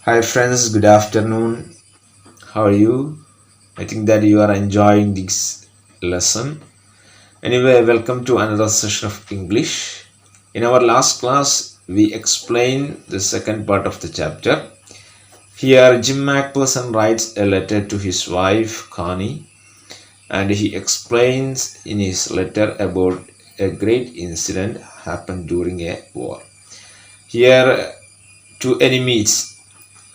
Hi friends, good afternoon. How are you? I think that you are enjoying this lesson. Anyway, welcome to another session of English. In our last class, we explained the second part of the chapter. Here, Jim McPherson writes a letter to his wife, Connie, and he explains in his letter about a great incident happened during a war. Here, two enemies,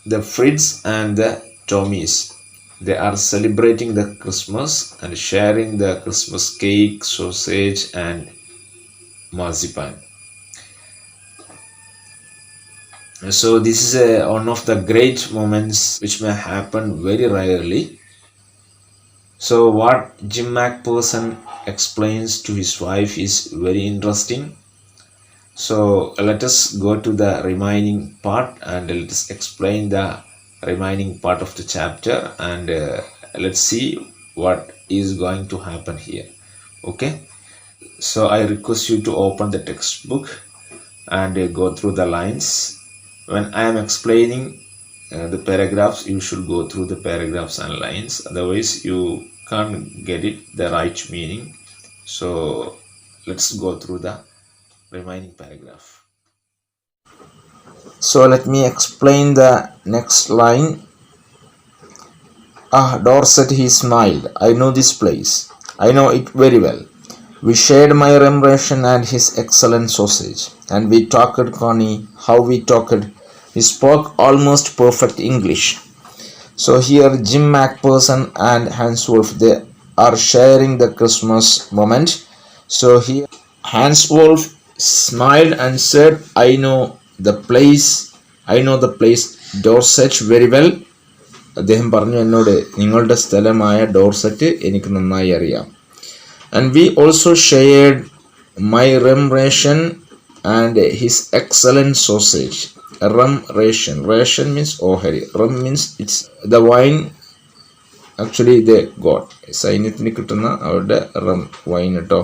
the Fritz and the Tommies. They are celebrating the Christmas and sharing the Christmas cake, sausage, and marzipan. So this is one of the great moments which may happen very rarely. So what Jim McPherson explains to his wife is very interesting. So let us go to the remaining part and let us explain the remaining part of the chapter and let's see what is going to happen here. Okay, so I request you to open the textbook and go through the lines. When I am explaining the paragraphs, you should go through the paragraphs and lines, otherwise you can't get it the right meaning. So let's go through the remaining paragraph. So let me explain the next line. Ah, Dorset, he smiled. I know this place. I know it very well. We shared my ration and his excellent sausage. And we talked, Connie, how we talked. He spoke almost perfect English. So here Jim McPherson and Hans Wolf, they are sharing the Christmas moment. So here Hans Wolf smiled and said, I know the place Dorset very well. അദ്ദേഹം പറഞ്ഞു എന്നോട് നിങ്ങളുടെ സ്ഥലമായ Dorset എനിക്ക് നന്നായി അറിയാം. And we also shared my rum ration and his excellent sausage. Rum ration means ohari. Rum means it's the wine actually they got. സൈന്യത്തിന് കിട്ടുന്ന അവരുടെ റം വൈൻ കേട്ടോ,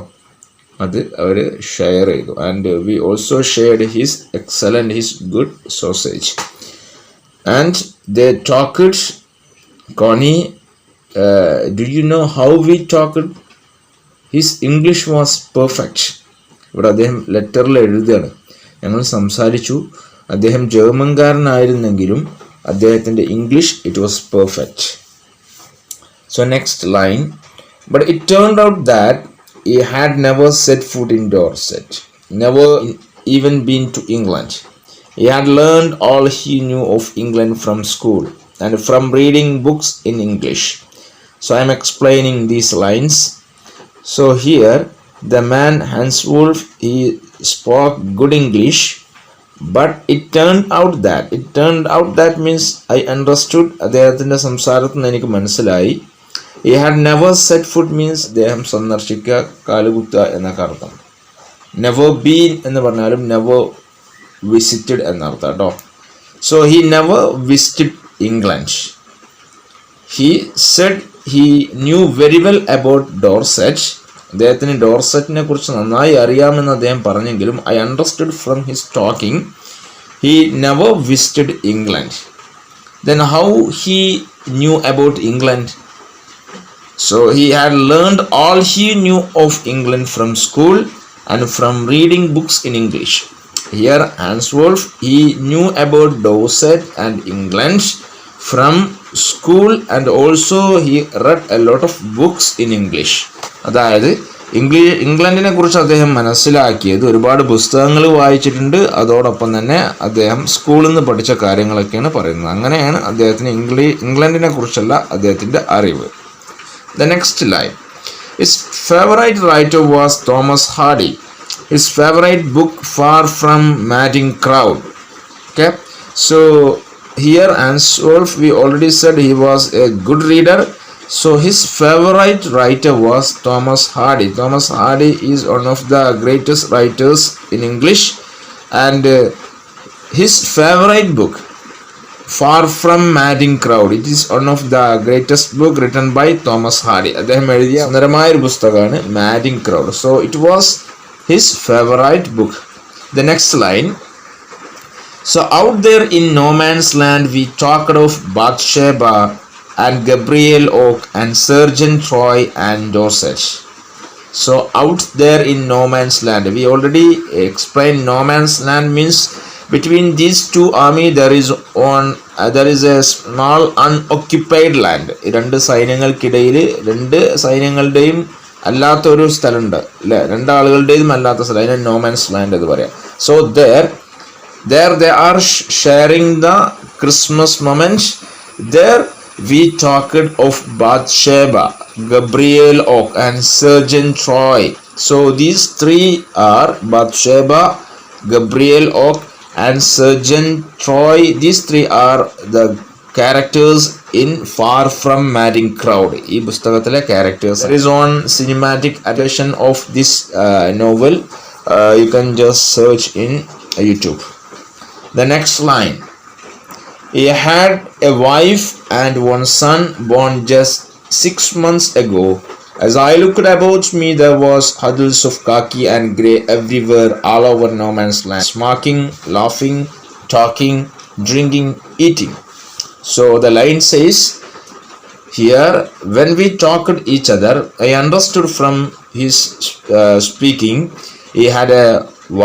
അത് അവർ ഷെയർ ചെയ്തു. And we also shared his good sausage. And they talked, Connie, do you know how we talked? His English was perfect. ഇവിടെ അദ്ദേഹം ലെറ്ററിൽ എഴുതുകയാണ്, ഞങ്ങൾ സംസാരിച്ചു. അദ്ദേഹം ജർമ്മൻകാരനായിരുന്നെങ്കിലും അദ്ദേഹത്തിൻ്റെ English it was perfect. So next line. But it turned out that he had never set foot in Dorset, never even been to England. He had learned all he knew of England from school and from reading books in English. So I am explaining these lines. So here the man Hans Wolf, he spoke good English, but it turned out that means I understood അദ്ദേഹത്തിൻ്റെ സംസാരത്തിൽ നിന്ന് എനിക്ക് മനസ്സിലായി. He had never set foot means അദ്ദേഹം സന്ദർശിക്കുക, കാലുകുത്തുക എന്നൊക്കെ അർത്ഥം. Never been എന്ന് പറഞ്ഞാലും never visited എന്നർത്ഥം കേട്ടോ. So he never visited England. He said he knew very well about Dorset. അദ്ദേഹത്തിന് ഡോർസെറ്റിനെ കുറിച്ച് നന്നായി അറിയാമെന്ന് അദ്ദേഹം പറഞ്ഞെങ്കിലും I understood from his talking he never visited England. Then how he knew about England? So he had learned all he knew of England from school and from reading books in English. Here Hans Wolf, he knew about Dorset and England from school and also he read a lot of books in English. അതായത് ഇംഗ്ലണ്ടിനെ കുറിച്ച് അദ്ദേഹം മനസ്സിലാക്കിയത് ഒരുപാട് പുസ്തകങ്ങൾ വായിച്ചിട്ടുണ്ട്, അതോടൊപ്പം തന്നെ അദ്ദേഹം സ്കൂളിൽ നിന്ന് പഠിച്ച കാര്യങ്ങളൊക്കെയാണ് പറയുന്നത്. അങ്ങനെയാണ് അദ്ദേഹത്തിന് ഇംഗ്ലണ്ടിനെ കുറിച്ചുള്ള അദ്ദേഹത്തിൻ്റെ അറിവ്. The next line. His favorite writer was Thomas Hardy. His favorite book, Far From Madding Crowd. Okay, so here Hans Wolf, we already said he was a good reader. So his favorite writer was Thomas Hardy. Thomas Hardy is one of the greatest writers in English, and his favorite book, Far From Madding Crowd, it is one of the greatest book written by Thomas Hardy. അദ്ദേഹം എഴുതിയ സുന്ദരമായ ഒരു പുസ്തകമാണ് Madding Crowd. So it was his favorite book. The next line. So out there in no man's land, we talked of Bathsheba and Gabriel Oak and Surgeon Troy and Dorset. So out there in no man's land, we already explained no man's land means between these two army there is a small unoccupied land. രണ്ട് സൈന്യങ്ങൾക്കിടയിൽ രണ്ട് സൈന്യങ്ങളുടെയും അല്ലാത്തൊരു സ്ഥലമുണ്ട് അല്ലേ, രണ്ടാളുകളുടേതും അല്ലാത്ത സ്ഥലം, അതിനെ no man's land എന്ന് പറയാം. So there they are sharing the Christmas moment. There we talked of Bathsheba, Gabriel Oak and Surgeon Troy. So these three are Bathsheba, Gabriel Oak and Surgeon Troy. These three are the characters in Far From Madding Crowd. ഈ പുസ്തകത്തിലെ characters. There is one cinematic adaptation of this novel. You can just search in YouTube. The next line. He had a wife and one son born just 6 months ago. As I looked about me, there was huddles of khaki and grey everywhere, all over no man's land. Smoking, laughing, talking, drinking, eating. So the line says here, when we talked each other, I understood from his speaking, he had a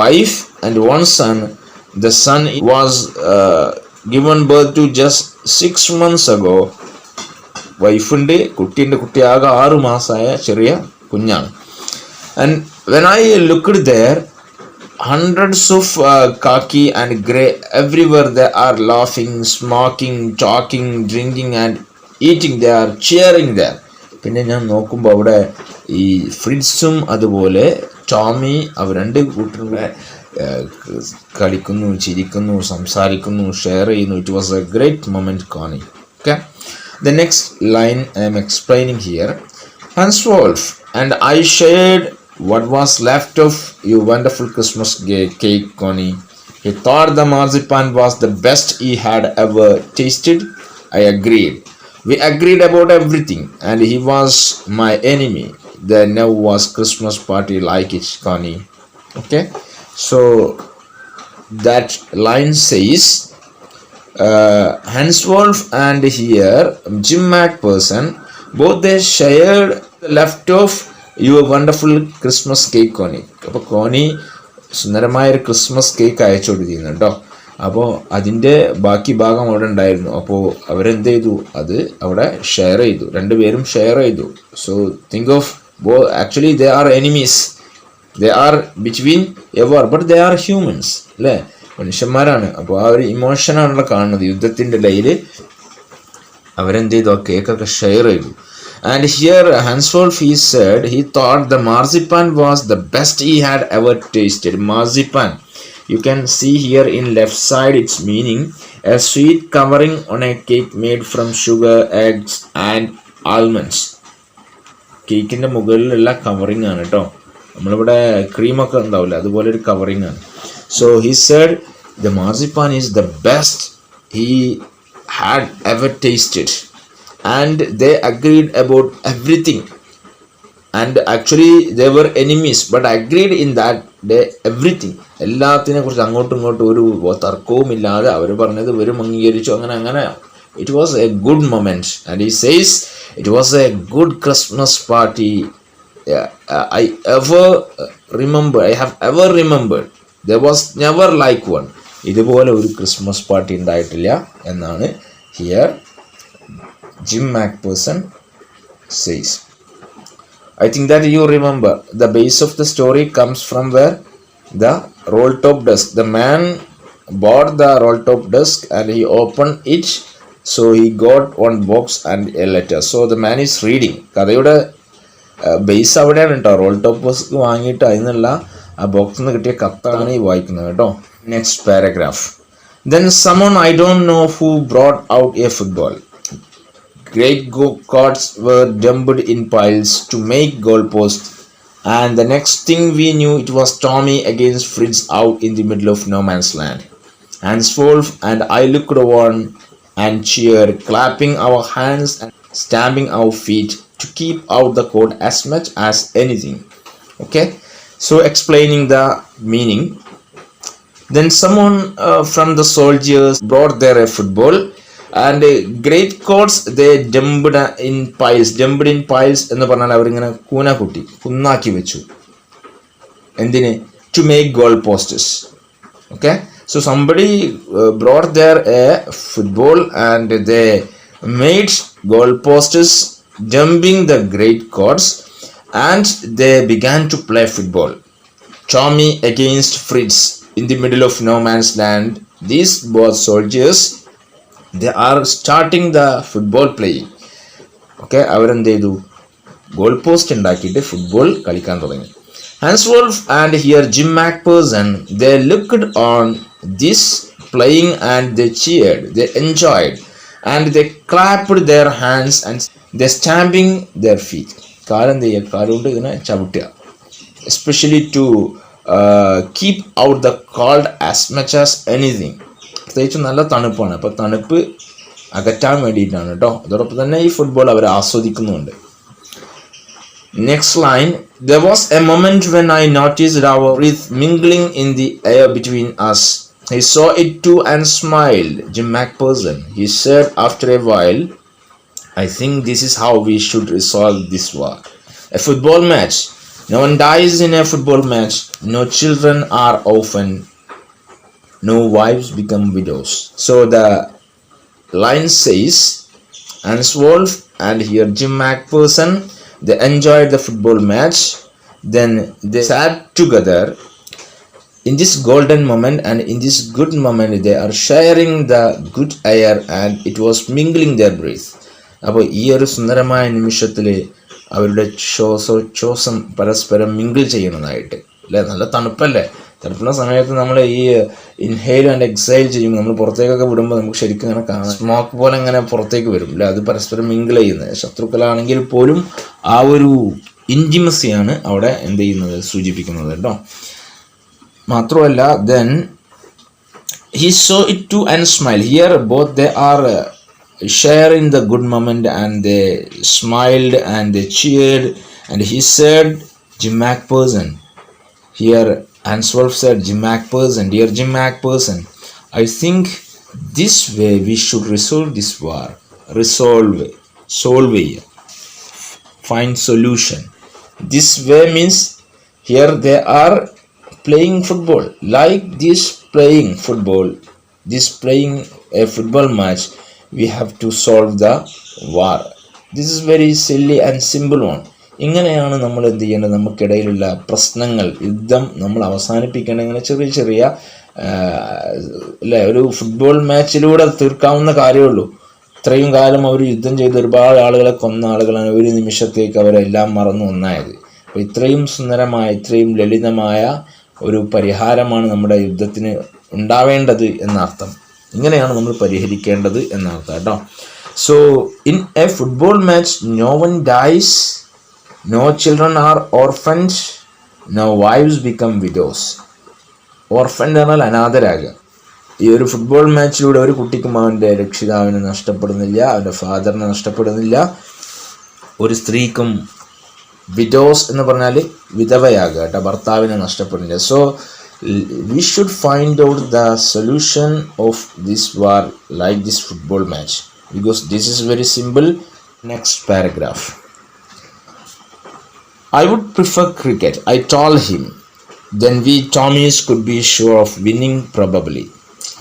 wife and one son. The son was given birth to just 6 months ago. വൈഫുണ്ട്, കുട്ടി ആകെ 6 മാസമായ ചെറിയ കുഞ്ഞാണ്. And when I looked there, hundreds of khaki and grey everywhere. They are laughing, smoking, talking, drinking and eating. They are cheering there. പിന്നെ ഞാൻ നോക്കുമ്പോൾ അവിടെ ഈ ഫ്രിഡ്സും അതുപോലെ ടോമി അവർ രണ്ട് കൂട്ടരുടെ കളിക്കുന്നു, ചിരിക്കുന്നു, സംസാരിക്കുന്നു, ഷെയർ ചെയ്യുന്നു. It was a great moment Connie. Okay, the next line I am explaining here. Henceforth, and I shared what was left of your wonderful Christmas cake, Connie. He thought the marzipan was the best he had ever tasted. I agreed. We agreed about everything, and he was my enemy. There never was Christmas party like it, Connie. Okay, so that line says Henceforth and here Jim MacPherson, both they shared the left of your wonderful Christmas cake, Connie. അപ്പോൾ കോണി സുന്ദരമായൊരു Christmas cake അയച്ചു കൊടുത്തിരുന്നു കേട്ടോ. അപ്പോൾ അതിൻ്റെ ബാക്കി ഭാഗം അവിടെ ഉണ്ടായിരുന്നു. അപ്പോൾ അവരെന്ത് ചെയ്തു, അത് അവിടെ ഷെയർ ചെയ്തു, രണ്ടുപേരും ഷെയർ ചെയ്തു. So think of actually they are enemies, they are between ever, but they are humans അല്ലേ, മനുഷ്യന്മാരാണ്. അപ്പോൾ ആ ഒരു ഇമോഷനാണല്ലോ കാണുന്നത്. യുദ്ധത്തിൻ്റെ ഇടയിൽ അവരെന്ത് ചെയ്തു, ആ കേക്കൊക്കെ ഷെയർ ചെയ്തു. And here henceforth he said he thought the marzipan was the best he had ever tasted. Marzipan, you can see here in left side its meaning, a sweet covering on a cake made from sugar, eggs and almonds. കേക്കിൻ്റെ മുകളിലുള്ള covering ആണ് കേട്ടോ. നമ്മളിവിടെ ക്രീമൊക്കെ ഉണ്ടാവില്ല, അതുപോലെ ഒരു covering ആണ്. So he said the marzipan is the best he had ever tasted. And they agreed about everything. And actually they were enemies, but agreed in that day everything. എല്ലാത്തിനെ കുറിച്ച് അങ്ങോട്ടും ഇങ്ങോട്ടും ഒരു തർക്കവും ഇല്ലാതെ അവർ പറഞ്ഞത് ഇവരും അംഗീകരിച്ചു. അങ്ങനെ it was a good moment. And he says it was a good Christmas party I have ever remembered. There was never like one. ഇതുപോലെ ഒരു ക്രിസ്മസ് പാർട്ടി ഉണ്ടായിട്ടില്ല എന്നാണ് here Jim MacPherson says. I think that you remember the base of the story comes from where? The roll top desk. The man bought the roll top desk and he opened it. So he got one box and a letter. So the man is reading. കഥയുടെ base അവിടെയാണ് കേട്ടോ. Role top desk വാങ്ങിയിട്ട് അതിനുള്ള ആ ബോക്സിൽ നിന്ന് കിട്ടിയ കത്താണ് ഈ വായിക്കുന്നത് കേട്ടോ. Next paragraph. Then someone I don't know who brought out a football. Great go-karts were dumped in piles to make goalposts, and the next thing we knew it was Tommy against Fritz out in the middle of no man's land. Henceforth and I looked on and cheered, clapping our hands and stamping our feet to keep out the cold as much as anything. Okay, so explaining the meaning. Then someone from the soldiers brought there a football, and great courts they jumped in piles എന്ന് പറഞ്ഞാൽ അവരിങ്ങനെ കൂന കുട്ടി കുന്നാക്കി വെച്ചു. എന്തിന്? To make goal posts. Okay, so somebody brought there a football and they made goal posts jumping the great courts, and they began to play football. Tommy against Fritz in the middle of no man's land. These both soldiers they are starting the football playing. Okay, അവരെന്ത് ചെയ്തു? Goal post ഉണ്ടാക്കിയിട്ട് football കളിക്കാൻ തുടങ്ങി. Hanswolf and here Jim McPherson they looked on this playing and they cheered, they enjoyed, and they clapped their hands and they stamping their feet. കാലെന്ത് ചെയ്യുക? കാലുകൊണ്ട് ഇങ്ങനെ ചവിട്ടുക. Especially to keep out the cold as much as anything. പ്രത്യേകിച്ച് നല്ല തണുപ്പാണ്, അപ്പോൾ തണുപ്പ് അകറ്റാൻ വേണ്ടിയിട്ടാണ് കേട്ടോ. അതോടൊപ്പം തന്നെ ഈ ഫുട്ബോൾ അവർ ആസ്വദിക്കുന്നുണ്ട്. Next line, there was a moment when I noticed our breath mingling in the air between us. He saw it too and smiled. Jim McPherson, he said after a while, I think this is how we should resolve this war. A football match. No one dies in a football match. No children are orphaned. No wives become widows. So the line says, Hanswolf and here Jim McPherson, they enjoyed the football match. Then they sat together in this golden moment, and in this good moment they are sharing the good air and it was mingling their breath. അപ്പോൾ ഈ ഒരു സുന്ദരമായ നിമിഷത്തിൽ അവരുടെ ശ്വാസം പരസ്പരം mingle ചെയ്യുന്നതായിട്ട് അല്ലേ. നല്ല തണുപ്പല്ലേ, തണുപ്പുള്ള സമയത്ത് നമ്മൾ ഈ ഇൻഹെയിൽ ആൻഡ് എക്സൈൽ ചെയ്യുമ്പോൾ നമ്മൾ പുറത്തേക്കൊക്കെ വിടുമ്പോൾ നമുക്ക് ശരിക്കും ഇങ്ങനെ കാണാം, സ്മോക്ക് പോലെ ഇങ്ങനെ പുറത്തേക്ക് വരും അല്ലേ. അത് പരസ്പരം മിങ്കിൾ ചെയ്യുന്നത്. ശത്രുക്കളാണെങ്കിൽ പോലും ആ ഒരു ഇൻറ്റിമസിയാണ് അവിടെ എന്ത് ചെയ്യുന്നത്, സൂചിപ്പിക്കുന്നത് കേട്ടോ. മാത്രമല്ല then he saw it too and smiled. Here both they are sharing the good moment and they smiled and they cheered, and he said Jim McPherson. Here Hanswolf said Jim McPherson, dear Jim McPherson, I think this way we should resolve this war. Solve, find solution. This way means here they are playing football, like this playing football, this playing a football match, we have to solve the war. This is very silly and simple one. ഇങ്ങനെയാണ് നമ്മൾ എന്ത് ചെയ്യേണ്ടത്, നമുക്കിടയിലുള്ള പ്രശ്നങ്ങൾ, യുദ്ധം നമ്മൾ അവസാനിപ്പിക്കേണ്ടത്. ഇങ്ങനെ ചെറിയ ചെറിയ അല്ലേ, ഒരു ഫുട്ബോൾ മാച്ചിലൂടെ തീർക്കാവുന്ന കാര്യമുള്ളൂ. ഇത്രയും കാലം അവർ യുദ്ധം ചെയ്ത് ഒരുപാട് ആളുകളെ കൊന്ന ആളുകളാണ്. ഒരു നിമിഷത്തേക്ക് അവരെല്ലാം മറന്നു ഒന്നായത്. അപ്പോൾ ഇത്രയും സുന്ദരമായ, ഇത്രയും ലളിതമായ ഒരു പരിഹാരമാണ് നമ്മുടെ യുദ്ധത്തിന് ഉണ്ടാവേണ്ടത് എന്നർത്ഥം. ഇങ്ങനെയാണ് നമ്മൾ പരിഹരിക്കേണ്ടത് എന്നർത്ഥം കേട്ടോ. So in a football match no one dies, no children are orphaned, no wives become widows. Orphaned എന്നാൽ അനാഥരാകുക. ഈ ഒരു ഫുട്ബോൾ മാച്ചിലൂടെ ഒരു കുട്ടിക്കും അവൻ്റെ രക്ഷിതാവിനെ നഷ്ടപ്പെടുന്നില്ല, അവൻ്റെ ഫാദറിനെ നഷ്ടപ്പെടുന്നില്ല. ഒരു സ്ത്രീക്കും വിഡോസ് എന്ന് പറഞ്ഞാൽ വിധവയാകുക കേട്ടോ, ഭർത്താവിനെ നഷ്ടപ്പെടുന്നില്ല. So we should find out the solution of this war like this football match, because this is very simple. Next paragraph. I would prefer cricket, I told him. Then we Tommies could be sure of winning probably.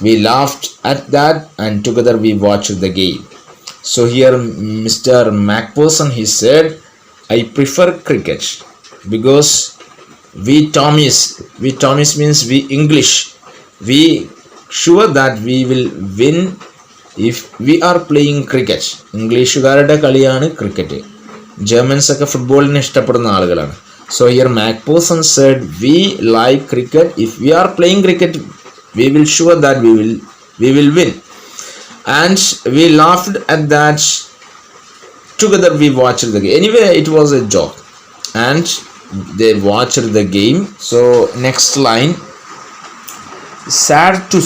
We laughed at that and together we watched the game. So here Mr. McPherson, he said, I prefer cricket because we Tommies means we English, we sure that we will win if we are playing cricket. ഇംഗ്ലീഷുകാരുടെ കളിയാണ് cricket. Germans ഒക്കെ ഫുട്ബോളിനെ ഇഷ്ടപ്പെടുന്ന ആളുകളാണ്. So here McPherson said we like cricket, if we are playing cricket we will sure that we will win, and we laughed at that, together we watched the game. Anyway, it was a joke and they watched the game. So next line, sad to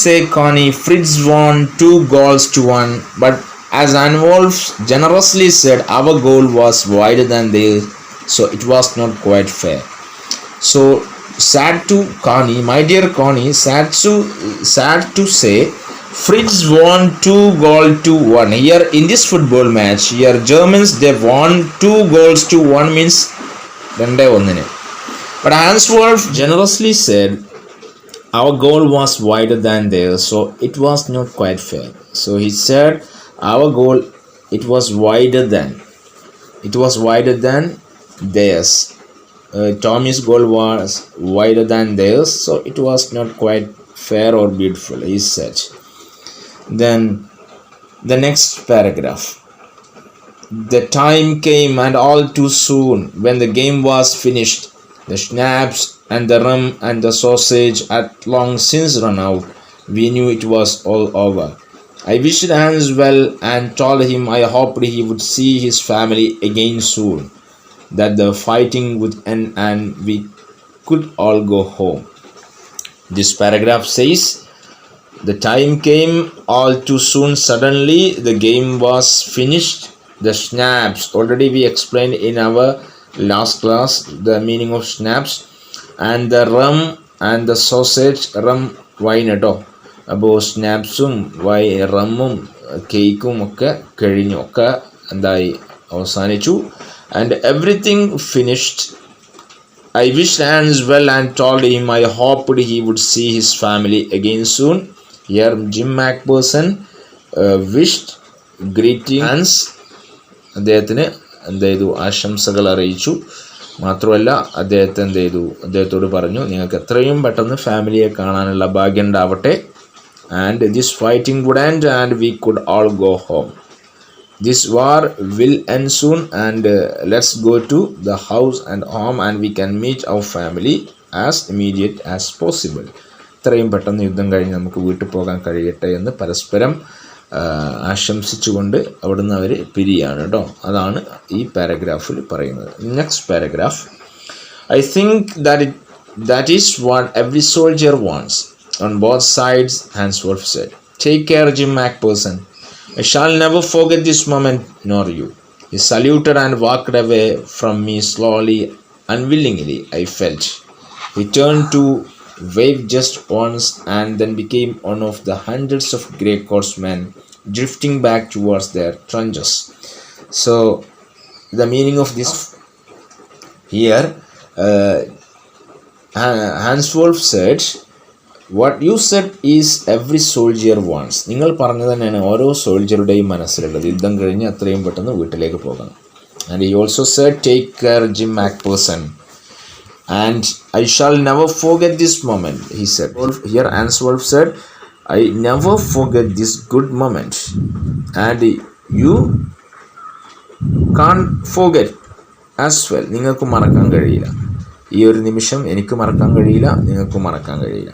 say Connie, Fritz won 2 goals to 1, but as Hanswolf generously said, our goal was wider than theirs, so it was not quite fair. So sad to Connie, my dear Connie, sad to say, Fritz won 2-1. Here in this football match, here Germans they won 2 goals to 1 means 2-1. But Hans Wolf generously said our goal was wider than theirs, so it was not quite fair. So he said our goal it was wider than theirs. Tommy's goal was wider than theirs, so it was not quite fair or beautiful, he said. Then the next paragraph. The time came, and all too soon, when the game was finished. The schnapps and the rum and the sausage had long since run out. We knew it was all over. I wished Hans well and told him I hoped he would see his family again soon, that the fighting would end and we could all go home. This paragraph says, the time came all too soon. Suddenly, the game was finished. The schnapps, already we explained in our last class the meaning of schnapps, and the rum and the sausage, rum wine കേട്ടോ. അപ്പോൾ സ്നാപ്സും റമ്മും കേക്കും ഒക്കെ കഴിഞ്ഞു, ഒക്കെ എന്തായി അവസാനിച്ചു. And everything finished. I wished Hans well and told him I hoped he would see his family again soon. Here Jim McPherson wished greeting Hans. അദ്ദേഹത്തിന് എന്ത് ചെയ്തു, ആശംസകൾ അറിയിച്ചു. മാത്രമല്ല അദ്ദേഹത്തോട് പറഞ്ഞു നിങ്ങൾക്ക് എത്രയും പെട്ടെന്ന് ഫാമിലിയെ കാണാനുള്ള ഭാഗ്യം ഉണ്ടാവട്ടെ. And this fighting would end and we could all go home. This war will end soon and let's go to the house and home and we can meet our family as immediate as possible. എത്രയും പെട്ടെന്ന് യുദ്ധം കഴിഞ്ഞ് നമുക്ക് വീട്ടിൽ പോകാൻ കഴിയട്ടെ എന്ന് പരസ്പരം ആശംസിച്ചുകൊണ്ട് അവിടുന്ന് അവർ പിരിയാണ് കേട്ടോ. അതാണ് ഈ പാരഗ്രാഫിൽ പറയുന്നത്. Next paragraph. I think that is what every soldier wants on both sides, Hans Wolf said. Take care, Jim McPherson. I shall never forget this moment, nor you. He saluted and walked away from me slowly, unwillingly, I felt. He turned to wave just once and then became one of the hundreds of grey coats men drifting back towards their trenches. So, the meaning of this here, Hans Wolf said, what you said is every soldier wants. നിങ്ങൾ പറഞ്ഞത് തന്നെയാണ് ഓരോ സോൾജറുടെയും മനസ്സിലുള്ളത്, യുദ്ധം കഴിഞ്ഞ് അത്രയും പെട്ടെന്ന് വീട്ടിലേക്ക് പോകണം. And he also said, take care, Jim McPherson. And I shall never forget this moment, he said. Here Hans Wolf said, I never forget this good moment. And you can't forget as well. നിങ്ങൾക്ക് മറക്കാൻ കഴിയില്ല. ഈ ഒരു നിമിഷം എനിക്ക് മറക്കാൻ കഴിയില്ല, നിങ്ങൾക്ക് മറക്കാൻ കഴിയില്ല.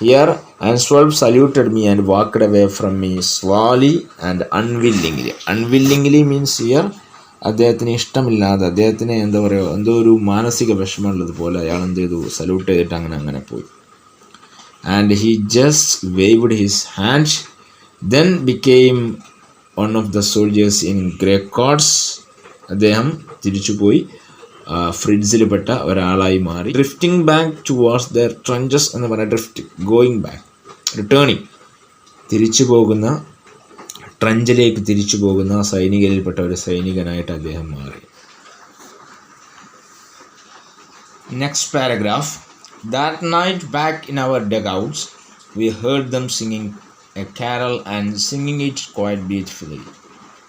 Here Hans Wolf saluted me and walked away from me slowly and unwillingly. Unwillingly means here അദ്ദേഹത്തിന് ഇഷ്ടമില്ലാതെ, അദ്ദേഹത്തിന് എന്താ പറയുക, എന്തോ ഒരു മാനസിക വിഷമമുള്ളത് പോലെ അയാൾ എന്ത് ചെയ്തു, സല്യൂട്ട് ചെയ്തിട്ട് അങ്ങനെ പോയി. And he just waved his hand, then became one of the soldiers in grey coats. അദ്ദേഹം തിരിച്ചുപോയി ഫ്രിഡ്സിൽപ്പെട്ട ഒരാളായി മാറി. Drifting back towards their trenches എന്ന് പറഞ്ഞാൽ ഡ്രിഫ്റ്റ്, ഗോയിങ് ബാക്ക്, റിട്ടേണിങ്, തിരിച്ചു പോകുന്ന, ട്രഞ്ചിലേക്ക് തിരിച്ചു പോകുന്ന സൈനികരിൽപ്പെട്ട ഒരു സൈനികനായിട്ട് അദ്ദേഹം മാറി. Next paragraph. That night back in our dugouts, we heard them singing a carol and singing it quite beautifully.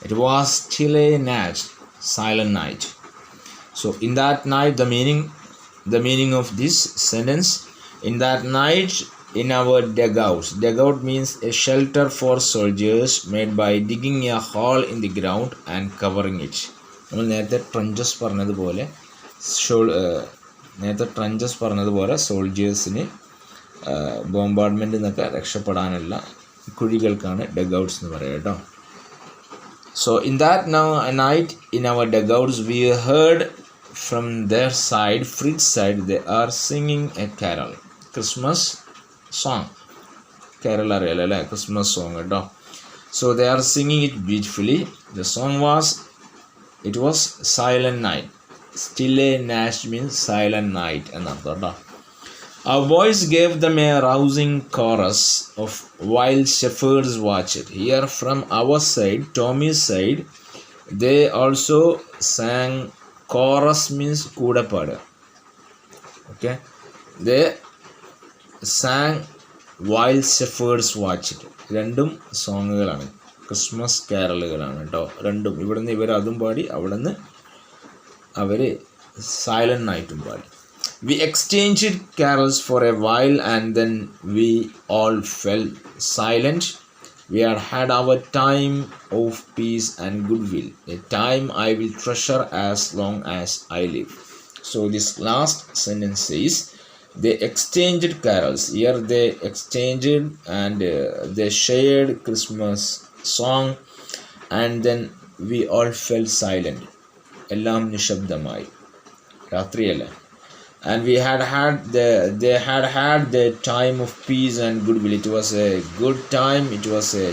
It was still a night, silent night. So in that night, the meaning of this sentence, in that night in our dugouts. Dugout means a shelter for soldiers made by digging a hole in the ground and covering it. നമ്മൾ നേരത്തെ trenches പറഞ്ഞതുപോലെ സോൾജേഴ്സിന് ബോംബാർഡ്മെൻറ്റിൽ നിന്നൊക്കെ രക്ഷപ്പെടാനുള്ള കുഴികൾക്കാണ് ഡഗൗട്ട്സ് എന്ന് പറയുക കേട്ടോ. So in that night in our dugouts we heard from their side, Fritz side, they are singing a carol, Christmas song. Carol അറിയാലോ, Christmas song കേട്ടോ. So they are singing it beautifully. The song was, it was silent night. Still a Nash means silent night എന്നർത്ഥം കേട്ടോ. A voice gave them a rousing chorus of while shepherds watched. Here from our side, Tommy's side, they also sang. Chorus means കൂടെപ്പാട്. Okay, they sang while shepherds watched. രണ്ടും സോങ്ങുകളാണ്, Christmas കാരലുകളാണ് കേട്ടോ രണ്ടും. ഇവിടുന്ന് ഇവർ അതും പാടി, അവിടുന്ന് അവർ സൈലന്റ് നൈറ്റും പാടി. We exchanged carols for a while and then we all fell silent. We had had our time of peace and goodwill, a time I will treasure as long as I live. So this last sentence says they exchanged carols. Here they exchanged and they shared Christmas song and then we all fell silent. എല്ലാം നിശബ്ദമായി, രാത്രിയല്ല. And they had had the time of peace and goodwill. It was a good time, it was a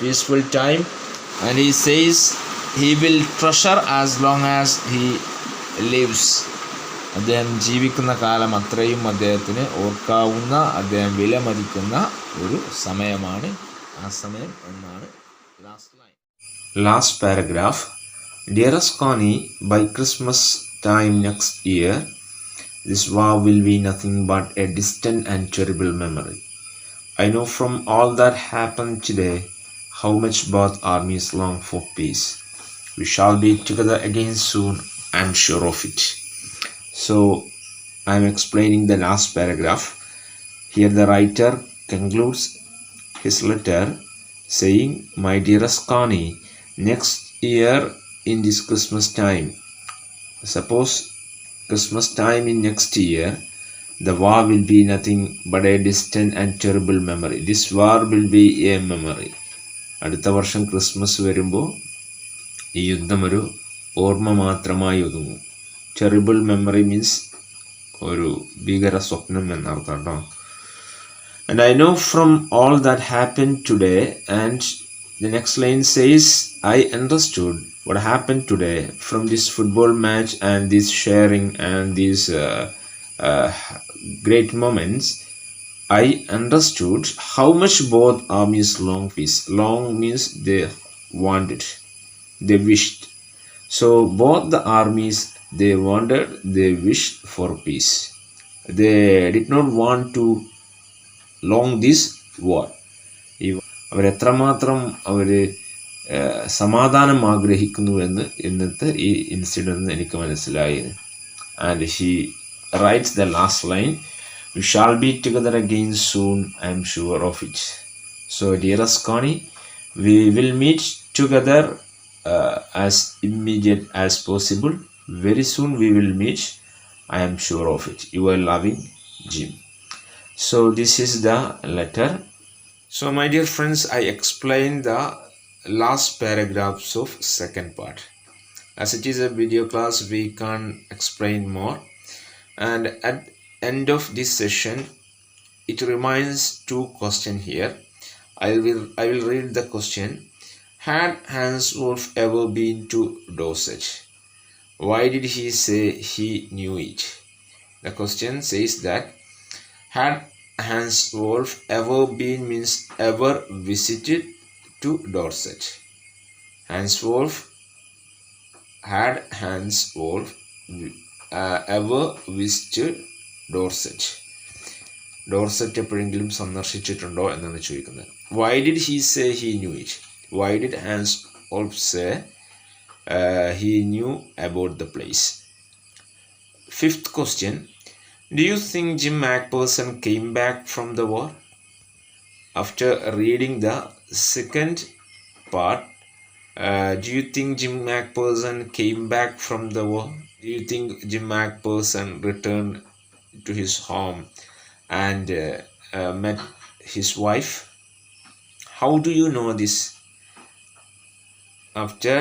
peaceful time. And he says he will treasure as long as he lives. അദ്ദേഹം ജീവിക്കുന്ന കാലം അത്രയും അദ്ദേഹത്തിന് ഓർക്കാവുന്ന, അദ്ദേഹം വിലമതിക്കുന്ന ഒരു സമയമാണ് ആ സമയം എന്നാണ് last paragraph. Dearest Connie, by Christmas time next year, this war will be nothing but a distant and terrible memory. I know from all that happened today how much both armies long for peace. We shall be together again soon, I am sure of it. So, I am explaining the last paragraph. Here the writer concludes his letter saying, My dearest Connie, next year in this Christmas time, suppose Christmas time in next year, the war will be nothing but a distant and terrible memory. This war will be a memory. അടുത്ത വർഷം Christmas വരുമ്പോൾ ഈ യുദ്ധം ഒരു ഓർമ്മ മാത്രമായി ഒതുങ്ങും. Terrible memory means ഒരു ഭീകര സ്വപ്നം എന്നർത്ഥം കേട്ടോ. And I know from all that happened today, and the next line says, I understood what happened today from this football match and this sharing and these great moments. I understood how much both armies long peace. Long means they wanted, they wished. So both the armies, they wanted, they wished for peace. They did not want to long this war. അവരെത്രമാത്രം അവർ സമാധാനം ആഗ്രഹിക്കുന്നു എന്ന് ഇന്നത്തെ ഈ incident എനിക്ക് മനസ്സിലായി. And he writes the last line, we shall be together again soon, I'm sure of it. So dearest Connie, we will meet together as immediate as possible. Very soon we will meet, I'm sure of it. Your loving Jim. So this is the letter. So my dear friends, I explained the last paragraphs of second part. As it is a video class, we can't explain more. And at end of this session, it remains two questions here. I will read the question. Had Hans Wolf ever been to Dorset? Why did he say he knew it? The question says that had Hans Wolf ever been means ever visited to Dorset. Hans Wolf, had Hans Wolf ever visited Dorset? Dorset എപ്പോഴെങ്കിലും സന്ദർശിച്ചിട്ടുണ്ടോ എന്നാണ് ചോദിക്കുന്നത്. Why did he say he knew it? Why did Hans Wolf say he knew about the place? Fifth question. Do you think Jim Macpherson came back from the war? After reading the second part, do you think Jim Macpherson came back from the war? Do you think Jim Macpherson returned to his home and met his wife? How do you know this? After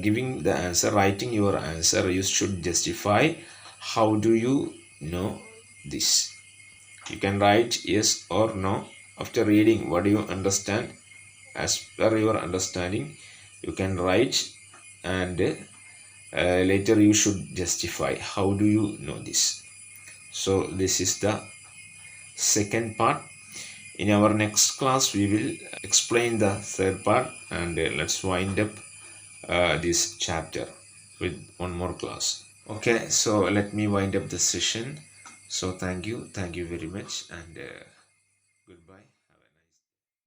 giving the answer, writing your answer, you should justify how do you know this. You can write yes or no. After reading, what do you understand? As per your understanding, you can write and Later you should justify. How do you know this? So this is the second part. In our next class we will explain the third part, and let's wind up this chapter with one more class. Okay, so let me wind up the session. So thank you very much, and